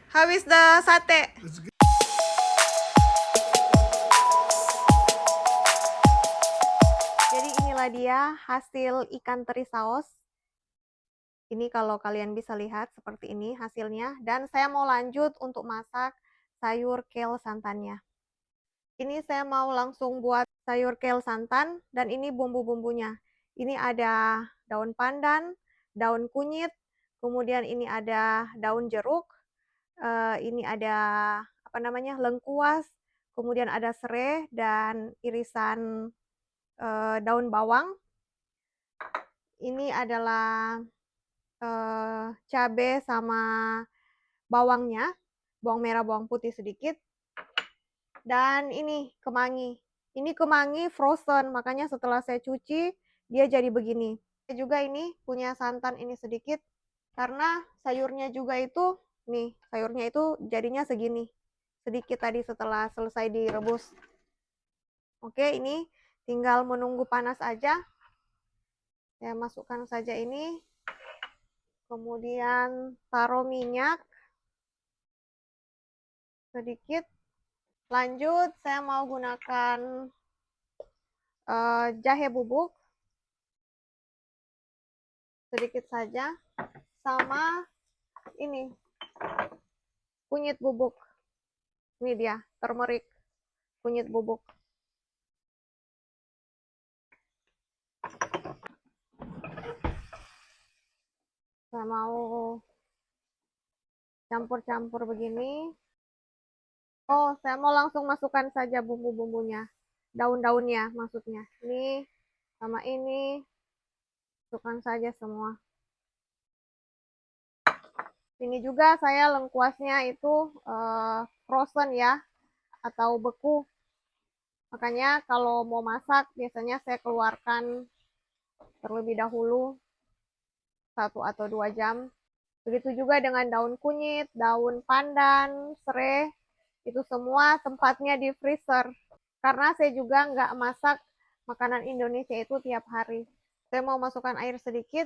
How is the sate? Jadi inilah dia hasil ikan teri saus. Ini kalau kalian bisa lihat seperti ini hasilnya. Dan saya mau lanjut untuk masak sayur kale santannya. Ini saya mau langsung buat sayur kale santan dan ini bumbu-bumbunya. Ini ada daun pandan, daun kunyit, kemudian ini ada daun jeruk, ini ada apa namanya lengkuas, kemudian ada serai dan irisan daun bawang. Ini adalah cabai sama bawangnya, bawang merah, bawang putih sedikit. Dan ini kemangi. Ini kemangi frozen, makanya setelah saya cuci dia jadi begini. Saya juga ini punya santan ini sedikit karena sayurnya juga itu nih, sayurnya itu jadinya segini. Sedikit tadi setelah selesai direbus. Oke, ini tinggal menunggu panas aja. Saya masukkan saja ini. Kemudian taruh minyak sedikit. Lanjut, saya mau gunakan jahe bubuk sedikit saja, sama ini kunyit bubuk. Ini dia, turmeric, kunyit bubuk. Saya mau campur-campur begini. Oh, saya mau langsung masukkan saja bumbu-bumbunya. Daun-daunnya maksudnya. Ini sama ini. Masukkan saja semua. Ini juga saya lengkuasnya itu frozen ya, atau beku. Makanya kalau mau masak biasanya saya keluarkan terlebih dahulu 1 atau 2 jam. Begitu juga dengan daun kunyit, daun pandan, serai, itu semua tempatnya di freezer. Karena saya juga nggak masak makanan Indonesia itu tiap hari. Saya mau masukkan air sedikit.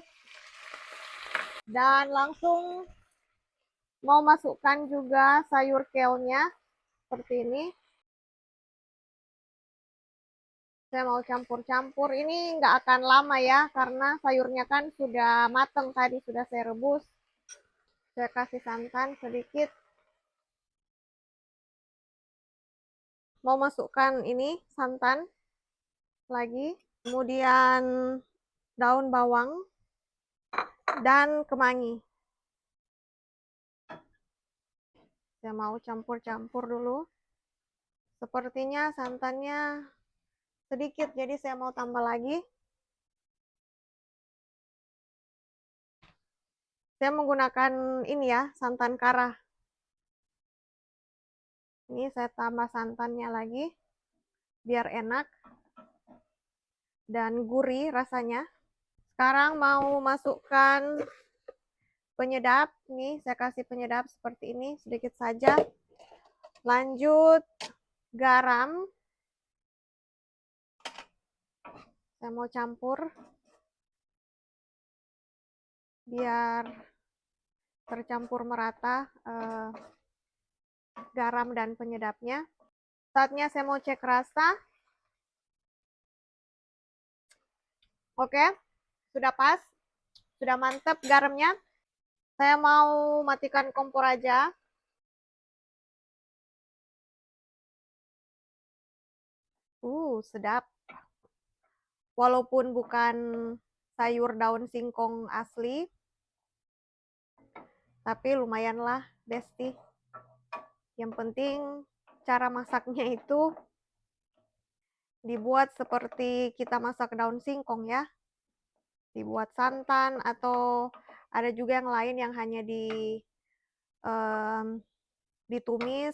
Dan langsung mau masukkan juga sayur kale-nya. Seperti ini. Saya mau campur-campur. Ini nggak akan lama ya, karena sayurnya kan sudah mateng tadi, sudah saya rebus. Saya kasih santan sedikit. Mau masukkan ini santan lagi, kemudian daun bawang dan kemangi. Saya mau campur-campur dulu. Sepertinya santannya sedikit, jadi saya mau tambah lagi. Saya menggunakan ini ya, santan kara. Ini saya tambah santannya lagi, biar enak dan gurih rasanya. Sekarang mau masukkan penyedap. Nih, saya kasih penyedap seperti ini, sedikit saja. Lanjut, garam. Saya mau campur biar tercampur merata garam dan penyedapnya. Saatnya saya mau cek rasa. Oke, sudah pas, sudah mantap garamnya. Saya mau matikan kompor aja. Sedap. Walaupun bukan sayur daun singkong asli, tapi lumayanlah, Besti. Yang penting cara masaknya itu dibuat seperti kita masak daun singkong ya. Dibuat santan atau ada juga yang lain yang hanya ditumis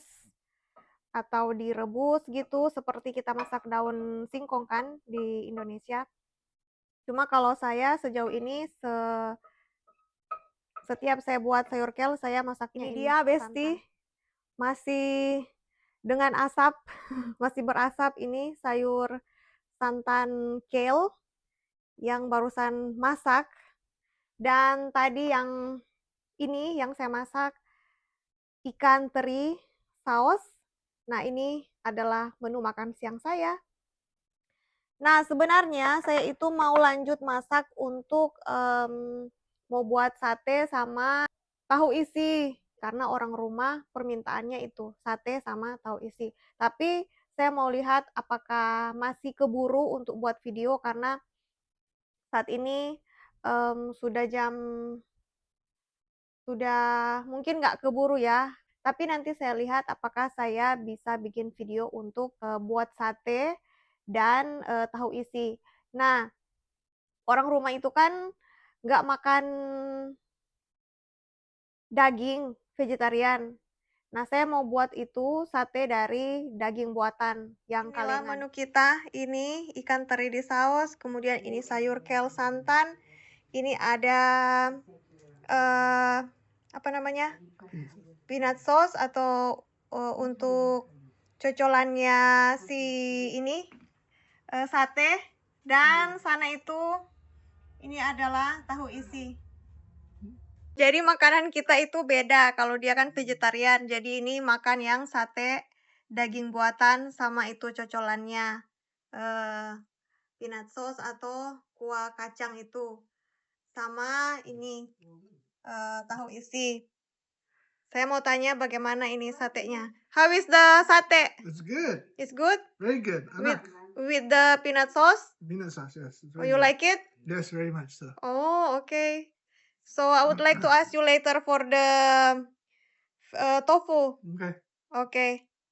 atau direbus gitu, seperti kita masak daun singkong kan di Indonesia. Cuma kalau saya sejauh ini setiap saya buat sayur kale, saya masaknya ini dia, Besti. Masih dengan asap, masih berasap ini sayur santan kale yang barusan masak. Dan tadi yang ini yang saya masak ikan teri saus. Nah, ini adalah menu makan siang saya. Nah, sebenarnya saya itu mau lanjut masak untuk mau buat sate sama tahu isi. Karena orang rumah permintaannya itu sate sama tahu isi. Tapi saya mau lihat apakah masih keburu untuk buat video karena saat ini sudah mungkin nggak keburu ya. Tapi nanti saya lihat apakah saya bisa bikin video untuk buat sate dan tahu isi. Nah, orang rumah itu kan nggak makan daging, vegetarian. Nah, saya mau buat itu sate dari daging buatan yang inilah kalengan. Menu kita, ini ikan teri di saus, kemudian ini sayur kel santan, ini ada apa namanya? Peanut sauce atau untuk cocolannya si ini sate, dan sana itu ini adalah tahu isi. Jadi makanan kita itu beda, kalau dia kan vegetarian, jadi ini makan yang sate daging buatan sama itu cocolannya peanut sauce atau kuah kacang itu, sama ini tahu isi. Saya mau tanya bagaimana ini satenya. How is the sate? It's good. It's good? Very good. With the peanut sauce? Peanut sauce, yes. Oh, you like it? Yes, very much so. Oh, okay. So I would like to ask you later for the tofu. Okay. Okay.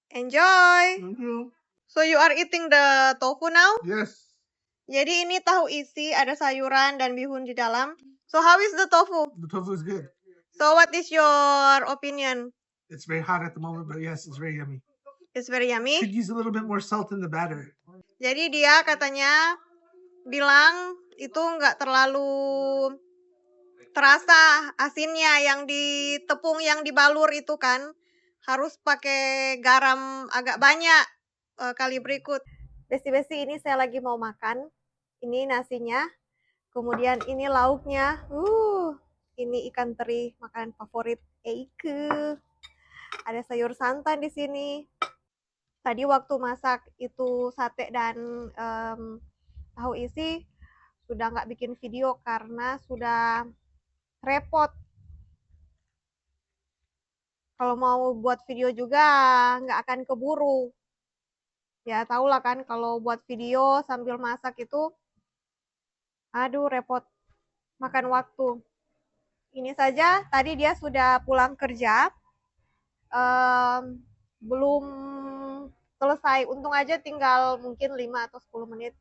Enjoy. Thank you. So you are eating the tofu now? Yes. Jadi ini tahu isi, ada sayuran dan bihun di dalam. So how is the tofu? The tofu is good. So what is your opinion? It's very hot at the moment, but yes, it's very yummy. It's very yummy. Could use a little bit more salt in the batter. Jadi dia katanya bilang itu nggak terlalu terasa asinnya, yang di tepung yang dibalur itu kan harus pakai garam agak banyak kali berikut. Besti-besti, ini saya lagi mau makan. Ini nasinya, kemudian ini lauknya. Ini ikan teri, makanan favorit Eike. Ada sayur santan di sini. Tadi waktu masak itu sate dan tahu isi sudah nggak bikin video karena sudah repot. Kalau mau buat video juga nggak akan keburu. Ya tau lah kan kalau buat video sambil masak itu, aduh repot, makan waktu. Ini saja tadi dia sudah pulang kerja, belum selesai. Untung aja tinggal mungkin 5 atau 10 menit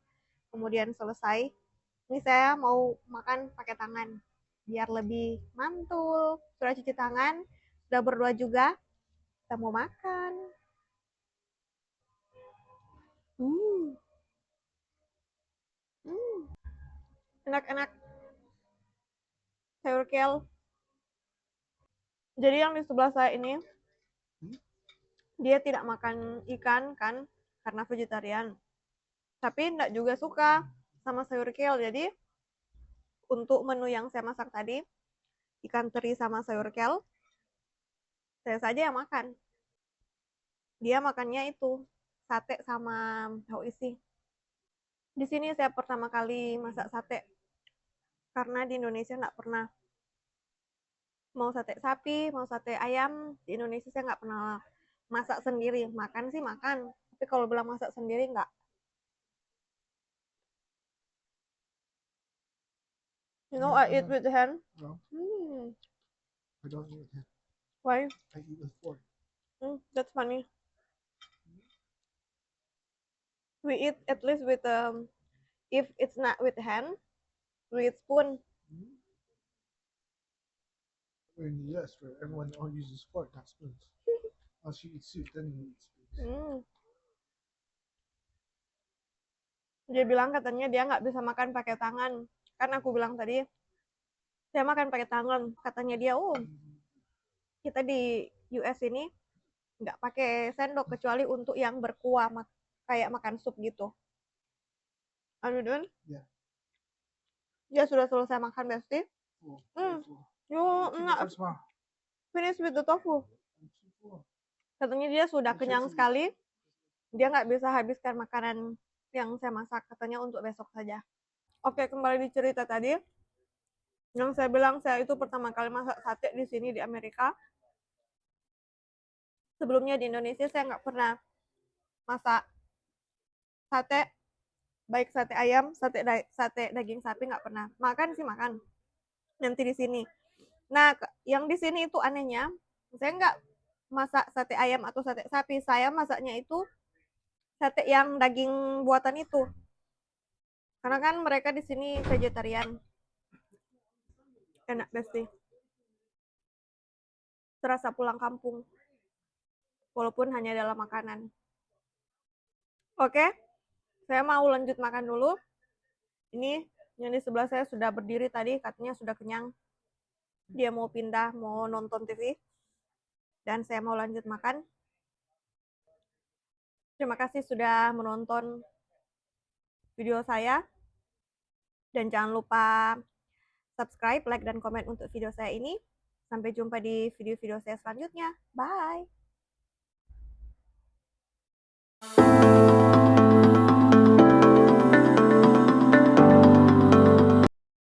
kemudian selesai. Ini saya mau makan pakai tangan biar lebih mantul. Sudah cuci tangan, sudah berdoa juga. Kita mau makan. Enak-enak. Sayur kel. Jadi yang di sebelah saya ini, dia tidak makan ikan kan, karena vegetarian. Tapi enggak juga suka sama sayur kel. Jadi untuk menu yang saya masak tadi, ikan teri sama sayur kel, saya saja yang makan. Dia makannya itu sate sama tahu isi. Di sini saya pertama kali masak sate, karena di Indonesia nggak pernah. Mau sate sapi, mau sate ayam, di Indonesia saya nggak pernah masak sendiri. Makan sih makan, tapi kalau bilang masak sendiri nggak. You know, I eat with the hand. No, I don't eat with hand. Why? I eat with fork. That's funny. We eat at least with if it's not with hand, we eat spoon. In the US, where everyone all uses fork, not spoons. Unless you eat soup, then you eat spoons. Dia bilang katanya dia nggak bisa makan pakai tangan. Kan aku bilang tadi, saya makan pakai tangan. Katanya dia, kita di US ini nggak pakai sendok kecuali untuk yang berkuah, kayak makan sup gitu. Are you done? Yeah. Ya sudah selesai makan, Besti. Cool. You not finish with the tofu. Katanya dia sudah kenyang sekali. Dia nggak bisa habiskan makanan yang saya masak. Katanya untuk besok saja. Oke, kembali di cerita tadi. Yang saya bilang saya itu pertama kali masak sate di sini di Amerika. Sebelumnya di Indonesia saya nggak pernah masak sate, baik sate ayam, sate daging sapi nggak pernah. Makan sih makan. Nanti di sini. Nah, yang di sini itu anehnya, saya nggak masak sate ayam atau sate sapi. Saya masaknya itu sate yang daging buatan itu. Karena kan mereka di sini vegetarian. Enak besti. Terasa pulang kampung. Walaupun hanya dalam makanan. Oke, saya mau lanjut makan dulu. Ini yang di sebelah saya sudah berdiri tadi, katanya sudah kenyang. Dia mau pindah, mau nonton TV. Dan saya mau lanjut makan. Terima kasih sudah menonton video saya. Dan jangan lupa subscribe, like, dan komen untuk video saya ini. Sampai jumpa di video-video saya selanjutnya. Bye!